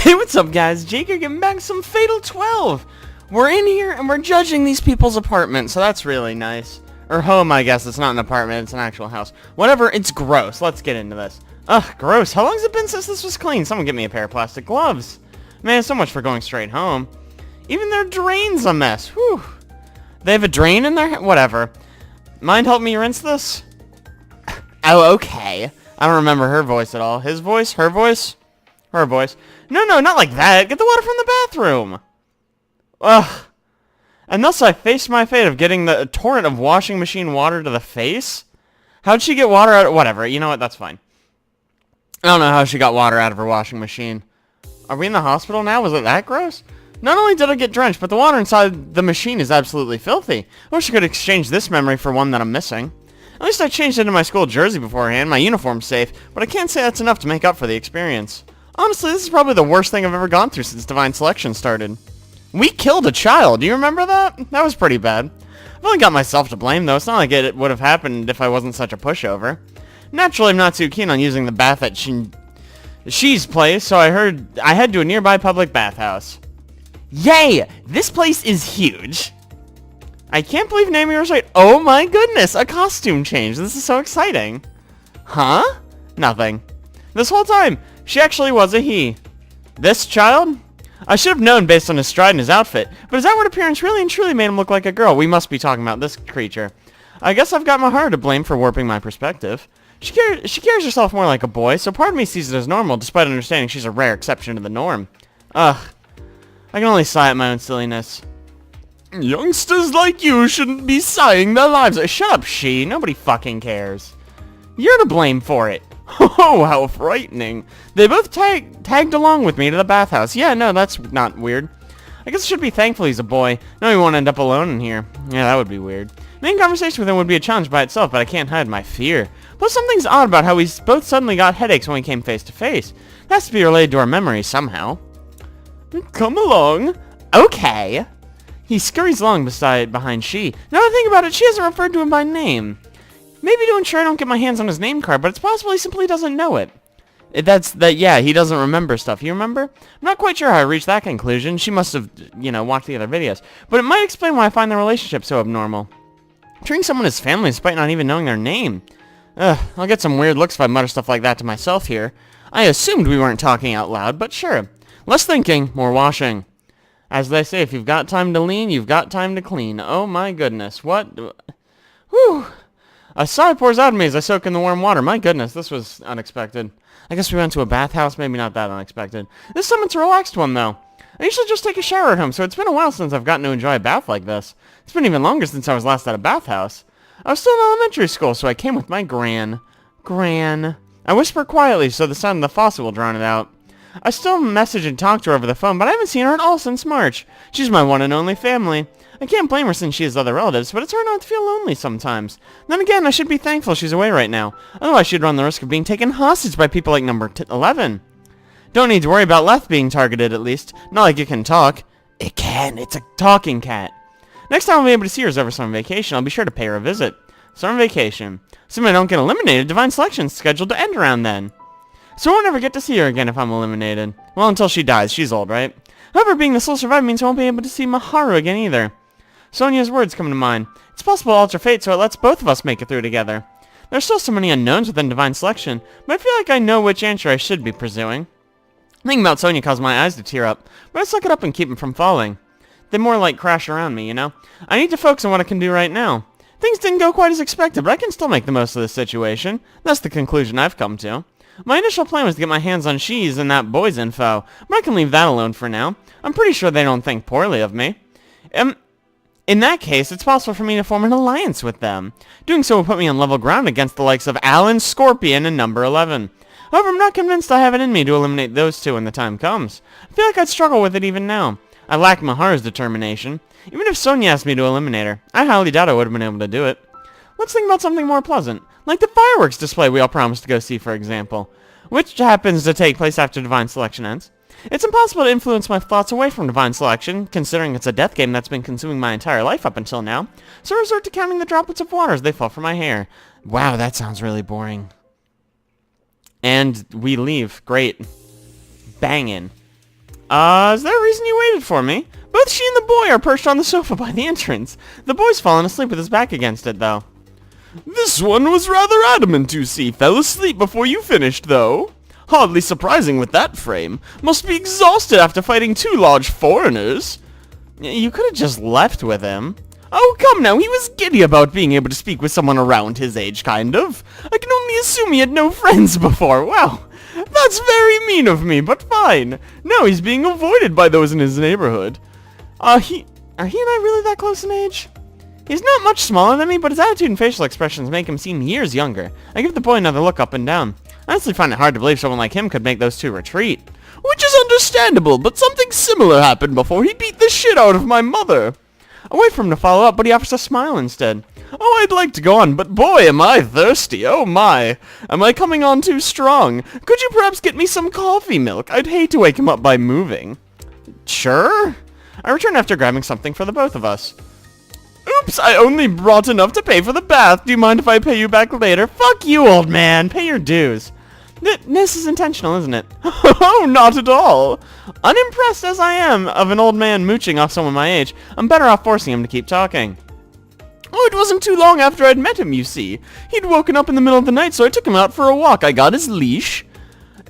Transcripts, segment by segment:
Hey, what's up, guys? Jake here, getting back some Fatal 12. We're in here, and we're judging these people's apartment, so that's really nice. Or home, I guess. It's not an apartment, it's an actual house. Whatever, it's gross. Let's get into this. Ugh, gross. How long has it been since this was clean? Someone get me a pair of plastic gloves. Man, so much for going straight home. Even their drain's a mess. Whew. They have a drain in there? Whatever. Mind help me rinse this? Oh, okay. I don't remember her voice at all. His voice? Her voice? Her voice. No, not like that. Get the water from the bathroom. Ugh. And thus I faced my fate of getting the torrent of washing machine water to the face? How'd she get water out of... Whatever. You know what? That's fine. I don't know how she got water out of her washing machine. Are we in the hospital now? Was it that gross? Not only did I get drenched, but the water inside the machine is absolutely filthy. I wish I could exchange this memory for one that I'm missing. At least I changed into my school jersey beforehand. My uniform's safe, but I can't say that's enough to make up for the experience. Honestly, this is probably the worst thing I've ever gone through since Divine Selection started. We killed a child. Do you remember that? That was pretty bad. I've only got myself to blame, though. It's not like it would have happened if I wasn't such a pushover. Naturally, I'm not too keen on using the bath at She's place, so I head to a nearby public bathhouse. Yay! This place is huge. I can't believe Naomi was right. Oh my goodness, a costume change. This is so exciting. Huh? Nothing. This whole time, she actually was a he. This child? I should have known based on his stride and his outfit, but his outward appearance really and truly made him look like a girl. We must be talking about this creature. I guess I've got Mahara to blame for warping my perspective. She carries herself more like a boy, so part of me sees it as normal, despite understanding she's a rare exception to the norm. Ugh. I can only sigh at my own silliness. Youngsters like you shouldn't be sighing their lives. Shut up, she. Nobody fucking cares. You're to blame for it. Oh, how frightening. They both tagged along with me to the bathhouse. Yeah, no, that's not weird. I guess I should be thankful he's a boy. No, he won't end up alone in here. Yeah, that would be weird. Making conversation with him would be a challenge by itself, but I can't hide my fear. Plus, something's odd about how we both suddenly got headaches when we came face to face. It has to be related to our memories somehow. Come along. Okay. He scurries along behind she. Now that I think about it, she hasn't referred to him by name. Maybe to ensure I don't get my hands on his name card, but it's possible he simply doesn't know it. Yeah, he doesn't remember stuff. You remember? I'm not quite sure how I reached that conclusion. She must have, watched the other videos. But it might explain why I find the relationship so abnormal. Treating someone as family despite not even knowing their name. Ugh, I'll get some weird looks if I mutter stuff like that to myself here. I assumed we weren't talking out loud, but sure. Less thinking, more washing. As they say, if you've got time to lean, you've got time to clean. Oh my goodness, what? Whew. A sigh pours out of me as I soak in the warm water. My goodness, this was unexpected. I guess we went to a bathhouse, maybe not that unexpected. This summit's a relaxed one, though. I usually just take a shower at home, so it's been a while since I've gotten to enjoy a bath like this. It's been even longer since I was last at a bathhouse. I was still in elementary school, so I came with my gran. Gran. I whisper quietly so the sound of the faucet will drown it out. I still message and talk to her over the phone, but I haven't seen her at all since March. She's my one and only family. I can't blame her since she has other relatives, but it's hard not to feel lonely sometimes. Then again, I should be thankful she's away right now. Otherwise, she'd run the risk of being taken hostage by people like number 11. Don't need to worry about Leth being targeted, at least. Not like it can talk. It can. It's a talking cat. Next time I'll be able to see her over summer vacation, I'll be sure to pay her a visit. Summer vacation. Assuming I don't get eliminated, Divine Selection's scheduled to end around then. So I won't ever get to see her again if I'm eliminated. Well, until she dies. She's old, right? However, being the sole survivor means I won't be able to see Maharu again either. Sonia's words come to mind. It's possible to alter fate so it lets both of us make it through together. There's still so many unknowns within Divine Selection, but I feel like I know which answer I should be pursuing. Thinking about Sonia caused my eyes to tear up, but I suck it up and keep them from falling. They more like crash around me, you know? I need to focus on what I can do right now. Things didn't go quite as expected, but I can still make the most of this situation. That's the conclusion I've come to. My initial plan was to get my hands on She's and that boy's info, but I can leave that alone for now. I'm pretty sure they don't think poorly of me. In that case, it's possible for me to form an alliance with them. Doing so will put me on level ground against the likes of Alan, Scorpion, and number 11. However, I'm not convinced I have it in me to eliminate those two when the time comes. I feel like I'd struggle with it even now. I lack Maharu's determination. Even if Sonia asked me to eliminate her, I highly doubt I would have been able to do it. Let's think about something more pleasant, like the fireworks display we all promised to go see, for example, which happens to take place after Divine Selection ends. It's impossible to influence my thoughts away from Divine Selection, considering it's a death game that's been consuming my entire life up until now, so I resort to counting the droplets of water as they fall from my hair. Wow, that sounds really boring. And we leave. Great. Bangin'. Is there a reason you waited for me? Both she and the boy are perched on the sofa by the entrance. The boy's fallen asleep with his back against it, though. This one was rather adamant, you see. Fell asleep before you finished, though. Hardly surprising with that frame. Must be exhausted after fighting 2 large foreigners. You could have just left with him. Oh, come now, he was giddy about being able to speak with someone around his age, kind of. I can only assume he had no friends before. Well, that's very mean of me, but fine. Now he's being avoided by those in his neighborhood. Are he and I really that close in age? He's not much smaller than me, but his attitude and facial expressions make him seem years younger. I give the boy another look up and down. I honestly find it hard to believe someone like him could make those two retreat. Which is understandable, but something similar happened before he beat the shit out of my mother. I wait for him to follow up, but he offers a smile instead. Oh, I'd like to go on, but boy, am I thirsty. Oh my. Am I coming on too strong? Could you perhaps get me some coffee milk? I'd hate to wake him up by moving. Sure. I return after grabbing something for the both of us. Oops, I only brought enough to pay for the bath. Do you mind if I pay you back later? Fuck you, old man. Pay your dues. This is intentional, isn't it? Oh, not at all. Unimpressed as I am of an old man mooching off someone my age, I'm better off forcing him to keep talking. Oh, it wasn't too long after I'd met him, you see. He'd woken up in the middle of the night, so I took him out for a walk. I got his leash.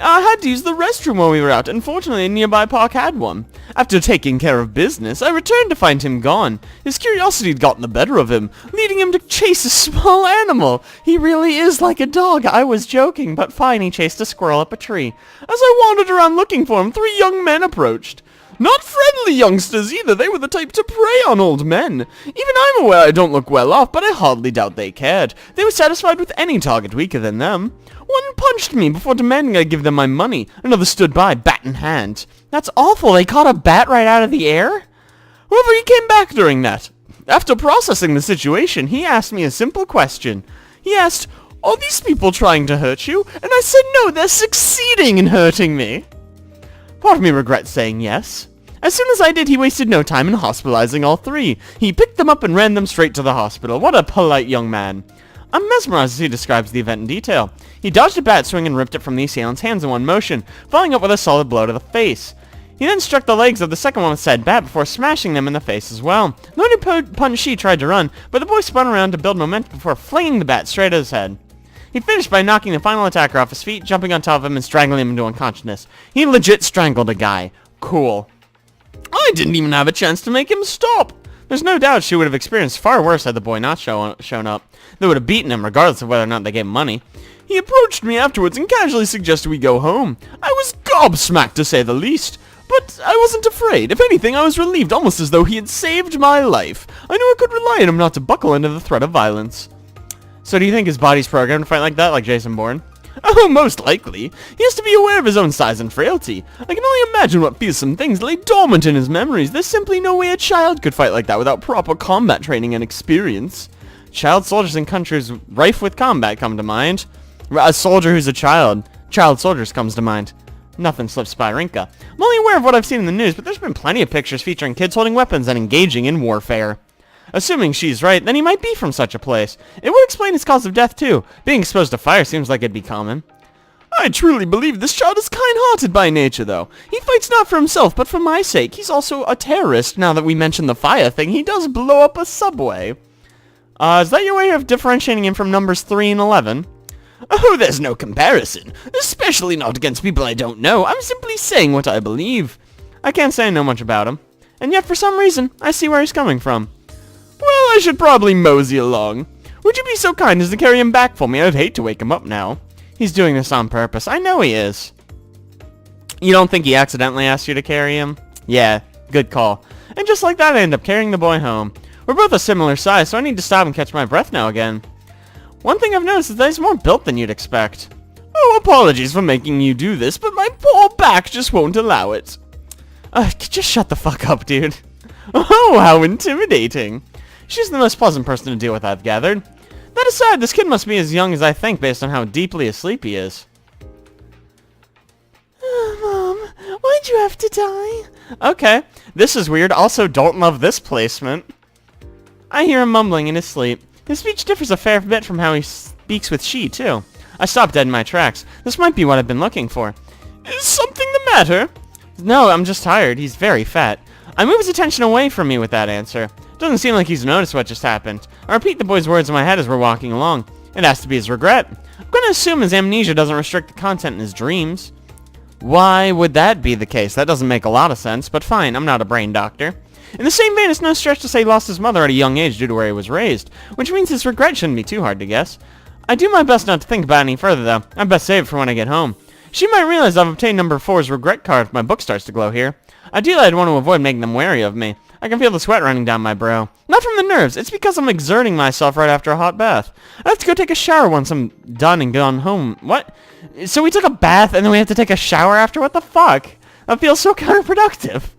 I had to use the restroom while we were out, and fortunately a nearby park had one. After taking care of business, I returned to find him gone. His curiosity had gotten the better of him, leading him to chase a small animal. He really is like a dog. I was joking, but fine, he chased a squirrel up a tree. As I wandered around looking for him, 3 young men approached. Not friendly youngsters either, they were the type to prey on old men. Even I'm aware I don't look well off, but I hardly doubt they cared. They were satisfied with any target weaker than them. One punched me before demanding I give them my money. Another stood by, bat in hand. That's awful, they caught a bat right out of the air? However, he came back during that. After processing the situation, he asked me a simple question. He asked, are these people trying to hurt you? And I said no, they're succeeding in hurting me. Part of me regrets saying yes. As soon as I did, he wasted no time in hospitalizing all 3. He picked them up and ran them straight to the hospital. What a polite young man. I'm mesmerized as he describes the event in detail. He dodged a bat swing and ripped it from the assailant's hands in one motion, following up with a solid blow to the face. He then struck the legs of the second one with said bat before smashing them in the face as well. The one who punched Shi tried to run, but the boy spun around to build momentum before flinging the bat straight at his head. He finished by knocking the final attacker off his feet, jumping on top of him and strangling him into unconsciousness. He legit strangled a guy. Cool. I didn't even have a chance to make him stop. There's no doubt she would have experienced far worse had the boy not shown up. They would have beaten him regardless of whether or not they gave him money. He approached me afterwards and casually suggested we go home. I was gobsmacked to say the least. But I wasn't afraid. If anything, I was relieved, almost as though he had saved my life. I knew I could rely on him not to buckle under the threat of violence. So do you think his body's programmed to fight like that, like Jason Bourne? Oh, most likely. He has to be aware of his own size and frailty. I can only imagine what fearsome things lay dormant in his memories. There's simply no way a child could fight like that without proper combat training and experience. Child soldiers in countries rife with combat come to mind. A soldier who's a child. Child soldiers comes to mind. Nothing slips by Rinka. I'm only aware of what I've seen in the news, but there's been plenty of pictures featuring kids holding weapons and engaging in warfare. Assuming she's right, then he might be from such a place. It would explain his cause of death, too. Being exposed to fire seems like it'd be common. I truly believe this child is kind-hearted by nature, though. He fights not for himself, but for my sake. He's also a terrorist. Now that we mentioned the fire thing, he does blow up a subway. Is that your way of differentiating him from numbers 3 and 11? Oh, there's no comparison. Especially not against people I don't know. I'm simply saying what I believe. I can't say I know much about him. And yet, for some reason, I see where he's coming from. Well, I should probably mosey along. Would you be so kind as to carry him back for me? I'd hate to wake him up now. He's doing this on purpose. I know he is. You don't think he accidentally asked you to carry him? Yeah, good call. And just like that, I end up carrying the boy home. We're both a similar size, so I need to stop and catch my breath now again. One thing I've noticed is that he's more built than you'd expect. Oh, apologies for making you do this, but my poor back just won't allow it. Just shut the fuck up, dude. Oh, how intimidating. She's the most pleasant person to deal with, I've gathered. That aside, this kid must be as young as I think based on how deeply asleep he is. Mom, why'd you have to die? Okay, this is weird. Also, don't love this placement. I hear him mumbling in his sleep. His speech differs a fair bit from how he speaks with she, too. I stop dead in my tracks. This might be what I've been looking for. Is something the matter? No, I'm just tired. He's very fat. I move his attention away from me with that answer. Doesn't seem like he's noticed what just happened. I repeat the boy's words in my head as we're walking along. It has to be his regret. I'm gonna assume his amnesia doesn't restrict the content in his dreams. Why would that be the case? That doesn't make a lot of sense, but fine, I'm not a brain doctor. In the same vein, it's no stretch to say he lost his mother at a young age due to where he was raised, which means his regret shouldn't be too hard to guess. I do my best not to think about it any further, though. I best save it for when I get home. She might realize I've obtained number 4's regret card if my book starts to glow here. Ideally, I'd want to avoid making them wary of me. I can feel the sweat running down my brow. Not from the nerves, it's because I'm exerting myself right after a hot bath. I have to go take a shower once I'm done and gone home. What? So we took a bath and then we have to take a shower after? What the fuck? That feels so counterproductive.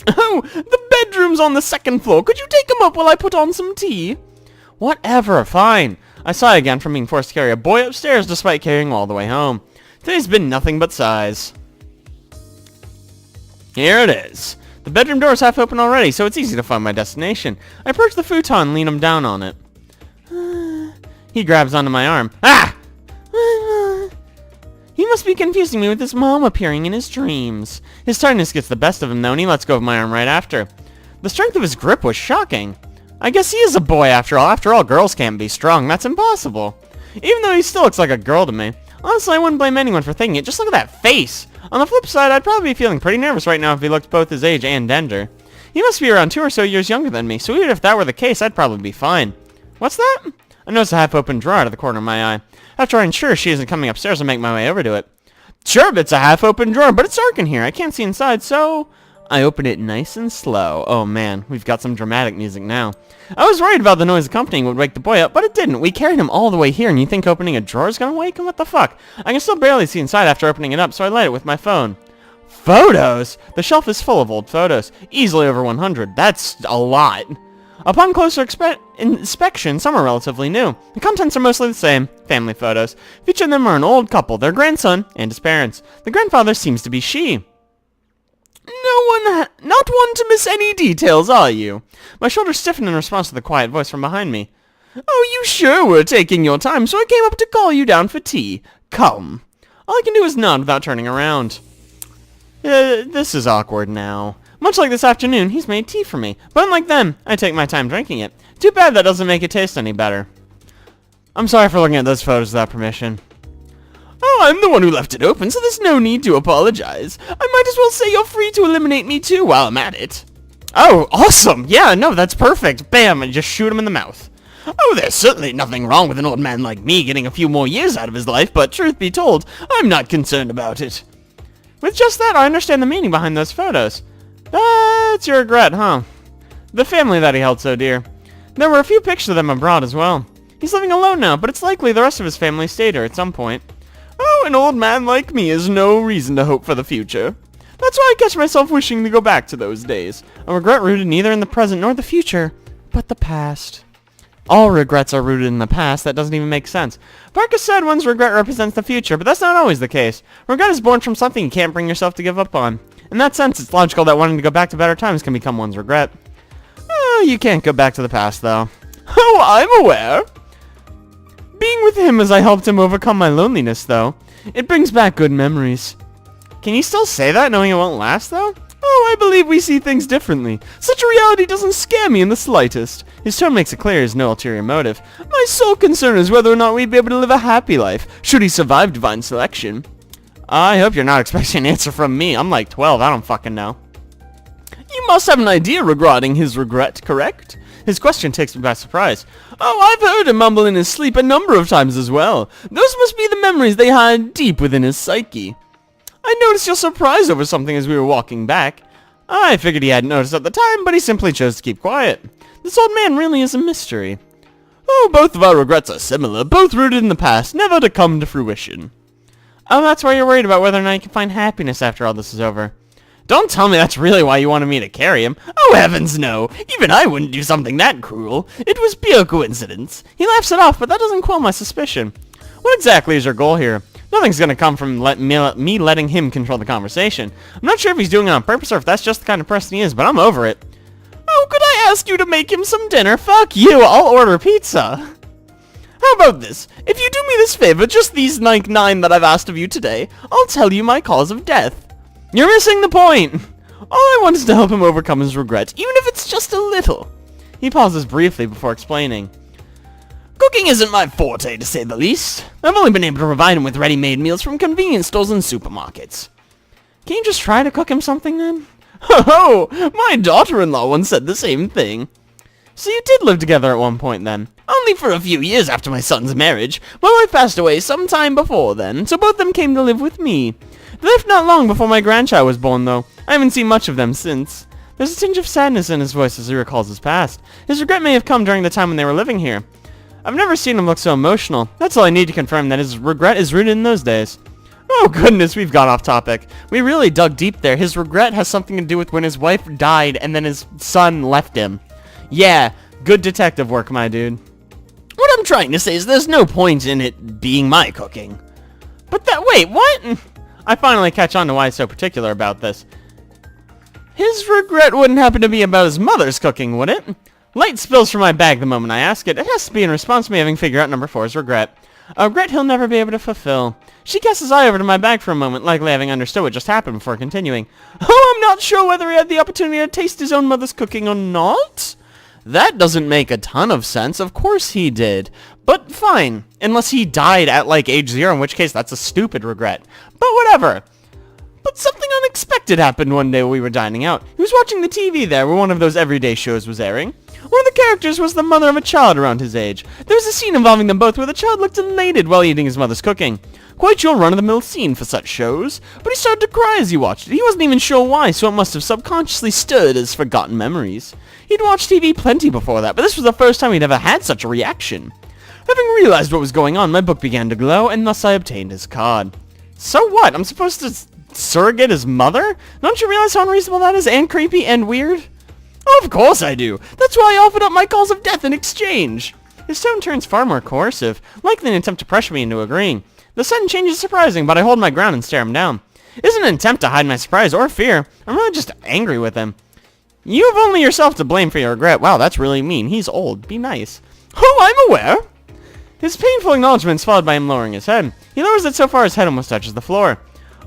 Oh, the bedroom's on the 2nd floor. Could you take him up while I put on some tea? Whatever, fine. I sigh again from being forced to carry a boy upstairs despite carrying all the way home. Today's been nothing but sighs. Here it is. The bedroom door is half open already, so it's easy to find my destination. I approach the futon and lean him down on it. He grabs onto my arm. Ah! He must be confusing me with his mom appearing in his dreams. His tardiness gets the best of him, though, and he lets go of my arm right after. The strength of his grip was shocking. I guess he is a boy after all. After all, girls can't be strong. That's impossible. Even though he still looks like a girl to me. Honestly, I wouldn't blame anyone for thinking it. Just look at that face. On the flip side, I'd probably be feeling pretty nervous right now if he looked both his age and gender. He must be around 2 or so years younger than me, so even if that were the case, I'd probably be fine. What's that? I notice a half-open drawer out of the corner of my eye. After I ensure she isn't coming upstairs, I make my way over to it. Sure, it's a half-open drawer, but it's dark in here. I can't see inside, so I open it nice and slow. Oh man, we've got some dramatic music now. I was worried about the noise accompanying would wake the boy up, but it didn't. We carried him all the way here, and you think opening a drawer is gonna wake him? What the fuck? I can still barely see inside after opening it up, so I light it with my phone. Photos! The shelf is full of old photos. Easily over 100. That's a lot. Upon closer inspection, some are relatively new. The contents are mostly the same. Family photos. Featuring them are an old couple, their grandson, and his parents. The grandfather seems to be she. Not one to miss any details, are you? My shoulders stiffened in response to the quiet voice from behind me. Oh, you sure were taking your time, so I came up to call you down for tea. Come. All I can do is nod without turning around. This is awkward now. Much like this afternoon, he's made tea for me. But unlike them, I take my time drinking it. Too bad that doesn't make it taste any better. I'm sorry for looking at those photos without permission. Oh, I'm the one who left it open, so there's no need to apologize. I might as well say you're free to eliminate me too while I'm at it. Oh, awesome! Yeah, no, that's perfect. Bam, and just shoot him in the mouth. Oh, there's certainly nothing wrong with an old man like me getting a few more years out of his life, but truth be told, I'm not concerned about it. With just that, I understand the meaning behind those photos. That's your regret, huh? The family that he held so dear. There were a few pictures of them abroad as well. He's living alone now, but it's likely the rest of his family stayed here at some point. Oh, an old man like me has no reason to hope for the future. That's why I catch myself wishing to go back to those days. A regret rooted neither in the present nor the future, but the past. All regrets are rooted in the past. That doesn't even make sense. Parker said one's regret represents the future, but that's not always the case. Regret is born from something you can't bring yourself to give up on. In that sense, it's logical that wanting to go back to better times can become one's regret. Oh, you can't go back to the past, though. Oh, I'm aware. Being with him as I helped him overcome my loneliness, though. It brings back good memories. Can you still say that, knowing it won't last, though? Oh, I believe we see things differently. Such a reality doesn't scare me in the slightest. His tone makes it clear he has no ulterior motive. My sole concern is whether or not we'd be able to live a happy life, should he survive divine selection. I hope you're not expecting an answer from me. I'm like 12, I don't fucking know. You must have an idea regarding his regret, correct? His question takes me by surprise. Oh, I've heard him mumble in his sleep a number of times as well. Those must be the memories they hide deep within his psyche. I noticed your surprise over something as we were walking back. I figured he hadn't noticed at the time, but he simply chose to keep quiet. This old man really is a mystery. Oh, both of our regrets are similar, both rooted in the past, never to come to fruition. Oh, that's why you're worried about whether or not you can find happiness after all this is over. Don't tell me that's really why you wanted me to carry him. Oh, heavens no. Even I wouldn't do something that cruel. It was pure coincidence. He laughs it off, but that doesn't quell my suspicion. What exactly is your goal here? Nothing's gonna come from me letting him control the conversation. I'm not sure if he's doing it on purpose or if that's just the kind of person he is, but I'm over it. Oh, could I ask you to make him some dinner? Fuck you, I'll order pizza. How about this? If you do me this favor, just these 9 that I've asked of you today, I'll tell you my cause of death. You're missing the point! All I want is to help him overcome his regret, even if it's just a little. He pauses briefly before explaining. Cooking isn't my forte, to say the least. I've only been able to provide him with ready-made meals from convenience stores and supermarkets. Can you just try to cook him something, then? Ho ho! My daughter-in-law once said the same thing. So you did live together at one point, then? Only for a few years after my son's marriage. My wife passed away some time before then, so both of them came to live with me. They left not long before my grandchild was born, though. I haven't seen much of them since. There's a tinge of sadness in his voice as he recalls his past. His regret may have come during the time when they were living here. I've never seen him look so emotional. That's all I need to confirm that his regret is rooted in those days. Oh goodness, we've gone off topic. We really dug deep there. His regret has something to do with when his wife died and then his son left him. Yeah, good detective work, my dude. What I'm trying to say is there's no point in it being my cooking. But wait, what? I finally catch on to why he's so particular about this. His regret wouldn't happen to be about his mother's cooking, would it? Light spills from my bag the moment I ask it. It has to be in response to me having figured out number 4's regret. A regret he'll never be able to fulfill. She casts his eye over to my bag for a moment, likely having understood what just happened before continuing. Oh, I'm not sure whether he had the opportunity to taste his own mother's cooking or not. That doesn't make a ton of sense. Of course he did. But fine. Unless he died at like age 0, in which case that's a stupid regret. But whatever. But something unexpected happened one day while we were dining out. He was watching the TV there where one of those everyday shows was airing. One of the characters was the mother of a child around his age. There was a scene involving them both where the child looked elated while eating his mother's cooking. Quite your run-of-the-mill scene for such shows. But he started to cry as he watched it. He wasn't even sure why, so it must have subconsciously stirred his forgotten memories. He'd watched TV plenty before that, but this was the first time he'd ever had such a reaction. Having realized what was going on, my book began to glow, and thus I obtained his card. So what? I'm supposed to surrogate his mother? Don't you realize how unreasonable that is, and creepy, and weird? Oh, of course I do. That's why I offered up my cause of death in exchange. His tone turns far more coercive, likely an attempt to pressure me into agreeing. The sudden change is surprising, but I hold my ground and stare him down. It isn't an attempt to hide my surprise or fear. I'm really just angry with him. You have only yourself to blame for your regret. Wow, that's really mean. He's old. Be nice. Oh, I'm aware. His painful acknowledgement is followed by him lowering his head. He lowers it so far his head almost touches the floor.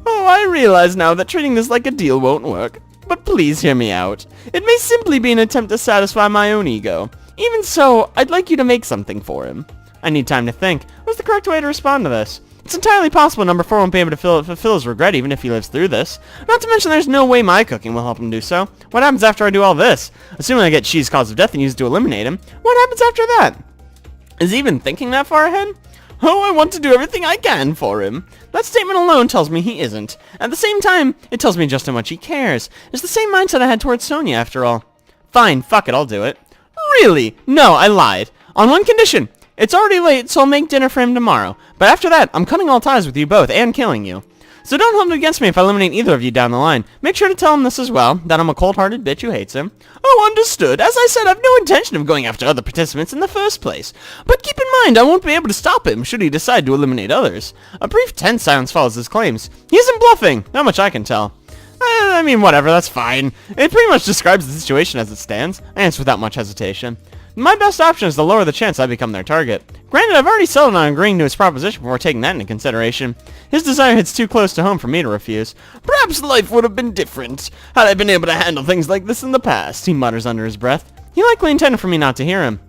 Oh, I realize now that treating this like a deal won't work. But please hear me out. It may simply be an attempt to satisfy my own ego. Even so, I'd like you to make something for him. I need time to think. What's the correct way to respond to this? It's entirely possible number 4 won't be able to fulfill his regret even if he lives through this. Not to mention there's no way my cooking will help him do so. What happens after I do all this? Assuming I get She's cause of death and use it to eliminate him, what happens after that? Is he even thinking that far ahead? Oh, I want to do everything I can for him. That statement alone tells me he isn't. At the same time, it tells me just how much he cares. It's the same mindset I had towards Sonia, after all. Fine, fuck it, I'll do it. Really? No, I lied. On one condition. It's already late, so I'll make dinner for him tomorrow. But after that, I'm cutting all ties with you both, and killing you. So don't hold it against me if I eliminate either of you down the line. Make sure to tell him this as well, that I'm a cold-hearted bitch who hates him. Oh, understood. As I said, I've no intention of going after other participants in the first place. But keep in mind, I won't be able to stop him should he decide to eliminate others. A brief tense silence follows his claims. He isn't bluffing, not much I can tell. I mean, whatever, that's fine. It pretty much describes the situation as it stands. I answer without much hesitation. My best option is to lower the chance I become their target. Granted, I've already settled on agreeing to his proposition before taking that into consideration. His desire hits too close to home for me to refuse. Perhaps life would have been different had I been able to handle things like this in the past, he mutters under his breath. He likely intended for me not to hear him.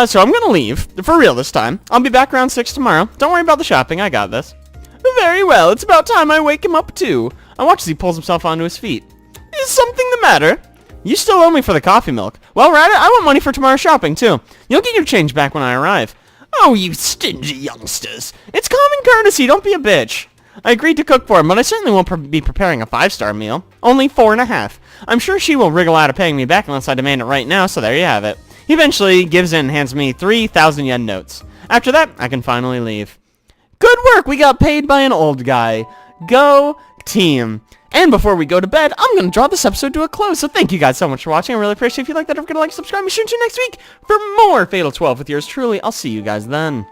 So I'm gonna leave. For real this time. I'll be back around 6 tomorrow. Don't worry about the shopping, I got this. Very well, it's about time I wake him up too. I watch as he pulls himself onto his feet. Is something the matter? You still owe me for the coffee milk. Well, Radit, I want money for tomorrow's shopping, too. You'll get your change back when I arrive. Oh, you stingy youngsters. It's common courtesy, don't be a bitch. I agreed to cook for him, but I certainly won't be preparing a 5-star meal. Only 4.5. I'm sure she will wriggle out of paying me back unless I demand it right now, so there you have it. He eventually gives in and hands me 3,000 yen notes. After that, I can finally leave. Good work, we got paid by an old guy. Go team. And before we go to bed, I'm going to draw this episode to a close. So thank you guys so much for watching. I really appreciate it. If you like that, don't forget to like, subscribe, be sure to tune next week for more Fatal 12 with yours truly. I'll see you guys then.